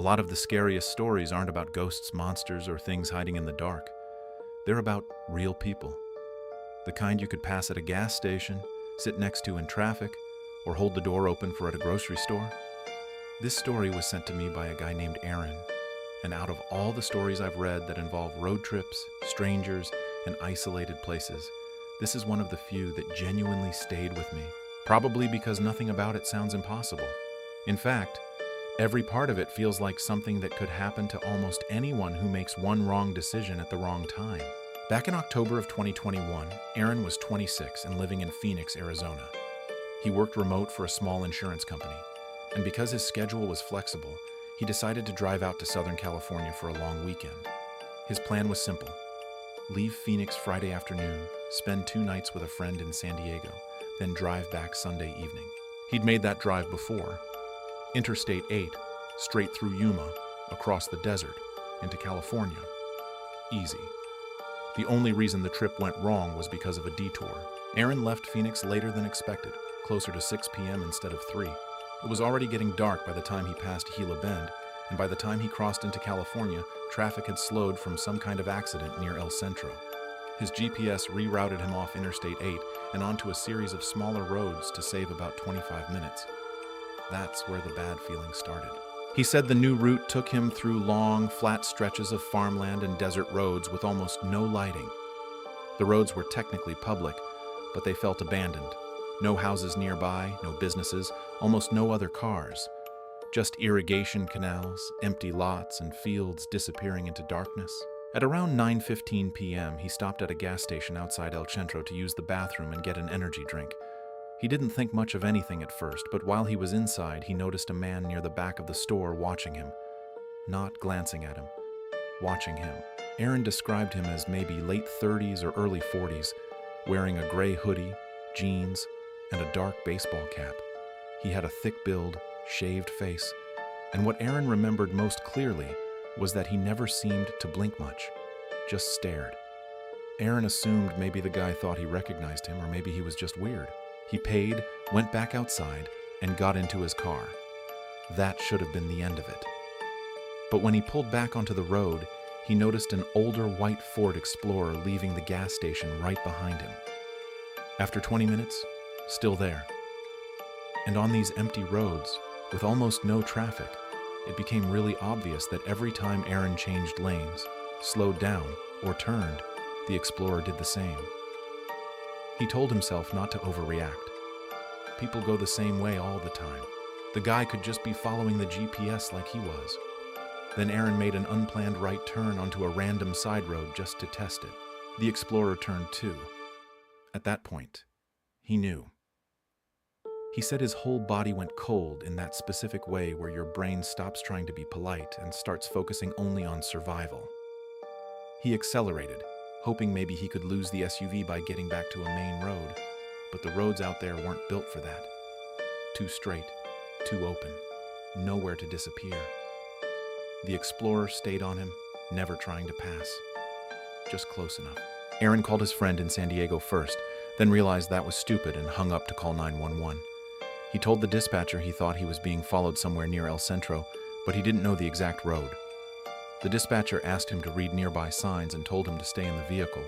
A lot of the scariest stories aren't about ghosts, monsters, or things hiding in the dark. They're about real people. The kind you could pass at a gas station, sit next to in traffic, or hold the door open for at a grocery store. This story was sent to me by a guy named Aaron, and out of all the stories I've read that involve road trips, strangers, and isolated places, this is one of the few that genuinely stayed with me, probably because nothing about it sounds impossible. In fact, every part of it feels like something that could happen to almost anyone who makes one wrong decision at the wrong time. Back in October of 2021, Aaron was 26 and living in Phoenix, Arizona. He worked remote for a small insurance company, and because his schedule was flexible, he decided to drive out to Southern California for a long weekend. His plan was simple: leave Phoenix Friday afternoon, spend 2 nights with a friend in San Diego, then drive back Sunday evening. He'd made that drive before. Interstate 8, straight through Yuma, across the desert, into California. Easy. The only reason the trip went wrong was because of a detour. Aaron left Phoenix later than expected, closer to 6 p.m. instead of 3. It was already getting dark by the time he passed Gila Bend, and by the time he crossed into California, traffic had slowed from some kind of accident near El Centro. His GPS rerouted him off Interstate 8 and onto a series of smaller roads to save about 25 minutes. That's where the bad feeling started. He said the new route took him through long, flat stretches of farmland and desert roads with almost no lighting. The roads were technically public, but they felt abandoned. No houses nearby, no businesses, almost no other cars. Just irrigation canals, empty lots, and fields disappearing into darkness. At around 9:15 p.m., he stopped at a gas station outside El Centro to use the bathroom and get an energy drink. He didn't think much of anything at first, but while he was inside, he noticed a man near the back of the store watching him. Not glancing at him, watching him. Aaron described him as maybe late 30s or early 40s, wearing a gray hoodie, jeans, and a dark baseball cap. He had a thick build, shaved face, and what Aaron remembered most clearly was that he never seemed to blink much, just stared. Aaron assumed maybe the guy thought he recognized him, or maybe he was just weird. He paid, went back outside, and got into his car. That should have been the end of it. But when he pulled back onto the road, he noticed an older white Ford Explorer leaving the gas station right behind him. After 20 minutes, still there. And on these empty roads, with almost no traffic, it became really obvious that every time Aaron changed lanes, slowed down, or turned, the Explorer did the same. He told himself not to overreact. People go the same way all the time. The guy could just be following the GPS like he was. Then Aaron made an unplanned right turn onto a random side road just to test it. The Explorer turned too. At that point, he knew. He said his whole body went cold in that specific way where your brain stops trying to be polite and starts focusing only on survival. He accelerated, hoping maybe he could lose the SUV by getting back to a main road, but the roads out there weren't built for that. Too straight, too open, nowhere to disappear. The Explorer stayed on him, never trying to pass. Just close enough. Aaron called his friend in San Diego first, then realized that was stupid and hung up to call 911. He told the dispatcher he thought he was being followed somewhere near El Centro, but he didn't know the exact road. The dispatcher asked him to read nearby signs and told him to stay in the vehicle,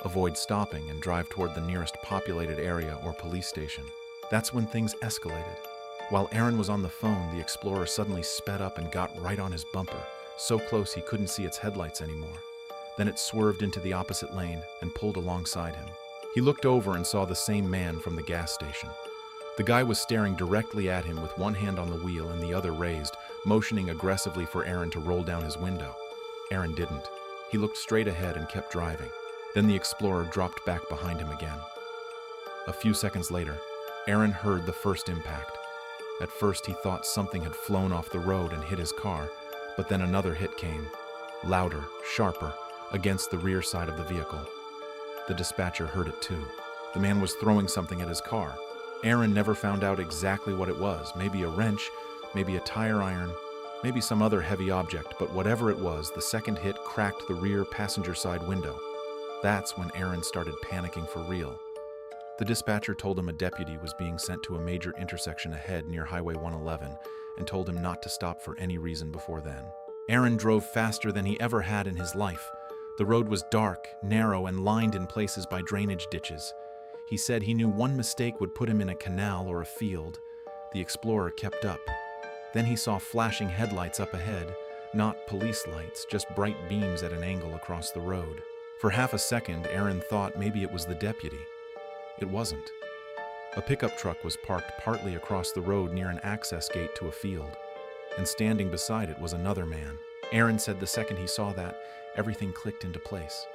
avoid stopping, and drive toward the nearest populated area or police station. That's when things escalated. While Aaron was on the phone, the Explorer suddenly sped up and got right on his bumper, so close he couldn't see its headlights anymore. Then it swerved into the opposite lane and pulled alongside him. He looked over and saw the same man from the gas station. The guy was staring directly at him with one hand on the wheel and the other raised, motioning aggressively for Aaron to roll down his window. Aaron didn't. He looked straight ahead and kept driving. Then the Explorer dropped back behind him again. A few seconds later, Aaron heard the first impact. At first he thought something had flown off the road and hit his car, but then another hit came, louder, sharper, against the rear side of the vehicle. The dispatcher heard it too. The man was throwing something at his car. Aaron never found out exactly what it was, maybe a wrench, maybe a tire iron, maybe some other heavy object, but whatever it was, the second hit cracked the rear passenger side window. That's when Aaron started panicking for real. The dispatcher told him a deputy was being sent to a major intersection ahead near Highway 111, and told him not to stop for any reason before then. Aaron drove faster than he ever had in his life. The road was dark, narrow, and lined in places by drainage ditches. He said he knew one mistake would put him in a canal or a field. The explorer kept up. Then he saw flashing headlights up ahead, not police lights, just bright beams at an angle across the road. For half a second, Aaron thought maybe it was the deputy. It wasn't. A pickup truck was parked partly across the road near an access gate to a field, and standing beside it was another man. Aaron said the second he saw that, everything clicked into place.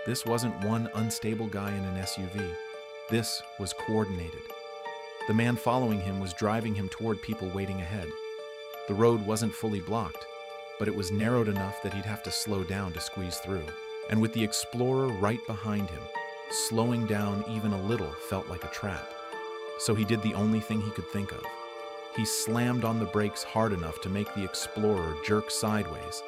This wasn't one unstable guy in an SUV. This was coordinated. The man following him was driving him toward people waiting ahead. The road wasn't fully blocked, but it was narrowed enough that he'd have to slow down to squeeze through. And with the explorer right behind him, slowing down even a little felt like a trap. So he did the only thing he could think of. He slammed on the brakes hard enough to make the explorer jerk sideways,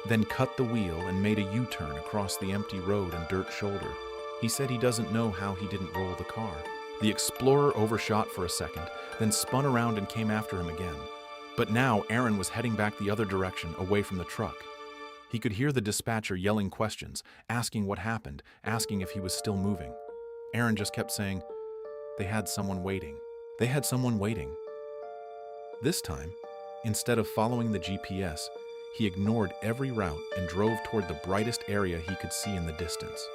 then cut the wheel and made a U-turn across the empty road and dirt shoulder. He said he doesn't know how he didn't roll the car. The explorer overshot for a second, then spun around and came after him again. But now Aaron was heading back the other direction, away from the truck. He could hear the dispatcher yelling questions, asking what happened, asking if he was still moving. Aaron just kept saying, "They had someone waiting. They had someone waiting." This time, instead of following the GPS, he ignored every route and drove toward the brightest area he could see in the distance.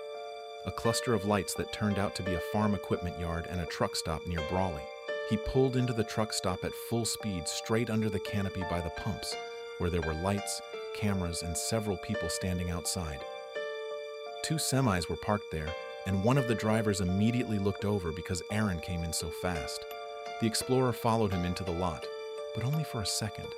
A cluster of lights that turned out to be a farm equipment yard and a truck stop near Brawley. He pulled into the truck stop at full speed straight under the canopy by the pumps, where there were lights, cameras, and several people standing outside. 2 semis were parked there, and one of the drivers immediately looked over because Aaron came in so fast. The Explorer followed him into the lot, but only for a second.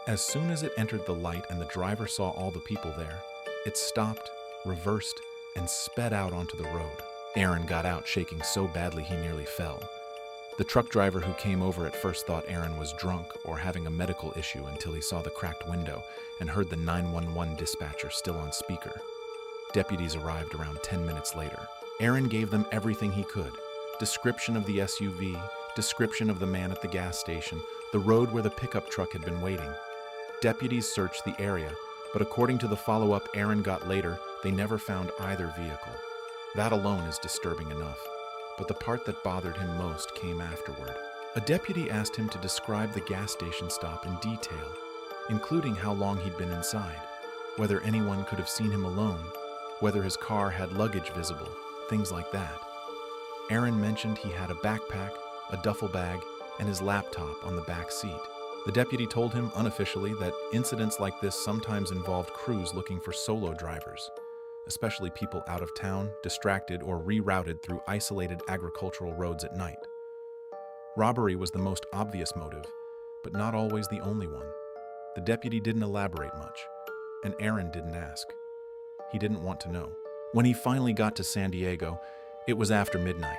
As soon as it entered the light and the driver saw all the people there, it stopped, reversed, and sped out onto the road. Aaron got out shaking so badly he nearly fell. The truck driver who came over at first thought Aaron was drunk or having a medical issue until he saw the cracked window and heard the 911 dispatcher still on speaker. Deputies arrived around 10 minutes later. Aaron gave them everything he could. Description of the SUV, description of the man at the gas station, the road where the pickup truck had been waiting. Deputies searched the area, but according to the follow-up Aaron got later, they never found either vehicle. That alone is disturbing enough. But the part that bothered him most came afterward. A deputy asked him to describe the gas station stop in detail, including how long he'd been inside, whether anyone could have seen him alone, whether his car had luggage visible, things like that. Aaron mentioned he had a backpack, a duffel bag, and his laptop on the back seat. The deputy told him unofficially that incidents like this sometimes involved crews looking for solo drivers, especially people out of town, distracted, or rerouted through isolated agricultural roads at night. Robbery was the most obvious motive, but not always the only one. The deputy didn't elaborate much, and Aaron didn't ask. He didn't want to know. When he finally got to San Diego, it was after midnight.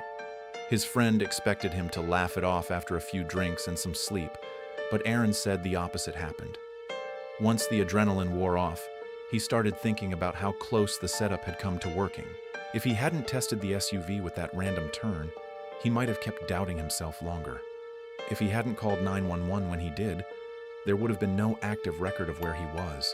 His friend expected him to laugh it off after a few drinks and some sleep, but Aaron said the opposite happened. Once the adrenaline wore off, he started thinking about how close the setup had come to working. If he hadn't tested the SUV with that random turn, he might have kept doubting himself longer. If he hadn't called 911 when he did, there would have been no active record of where he was.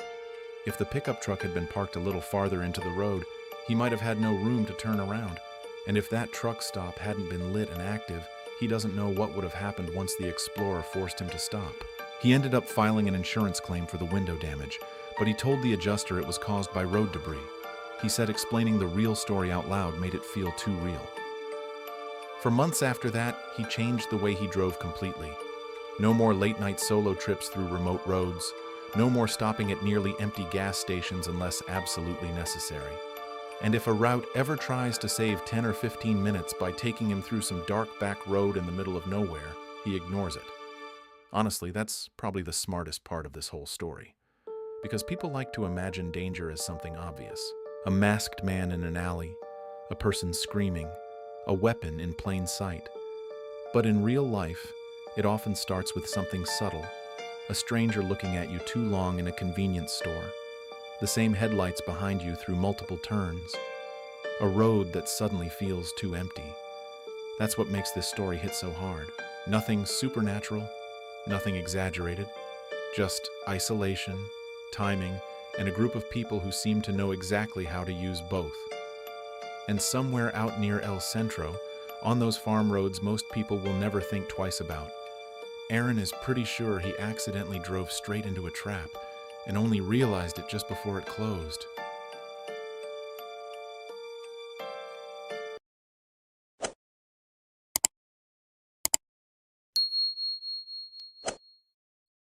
If the pickup truck had been parked a little farther into the road, he might have had no room to turn around. And if that truck stop hadn't been lit and active, he doesn't know what would have happened once the Explorer forced him to stop. He ended up filing an insurance claim for the window damage, but he told the adjuster it was caused by road debris. He said explaining the real story out loud made it feel too real. For months after that, he changed the way he drove completely. No more late-night solo trips through remote roads. No more stopping at nearly empty gas stations unless absolutely necessary. And if a route ever tries to save 10 or 15 minutes by taking him through some dark back road in the middle of nowhere, he ignores it. Honestly, that's probably the smartest part of this whole story. Because people like to imagine danger as something obvious. A masked man in an alley, a person screaming, a weapon in plain sight. But in real life, it often starts with something subtle. A stranger looking at you too long in a convenience store. The same headlights behind you through multiple turns. A road that suddenly feels too empty. That's what makes this story hit so hard. Nothing supernatural, Nothing exaggerated, just isolation, timing, and a group of people who seem to know exactly how to use both. And somewhere out near El Centro, on those farm roads most people will never think twice about, Aaron is pretty sure he accidentally drove straight into a trap and only realized it just before it closed.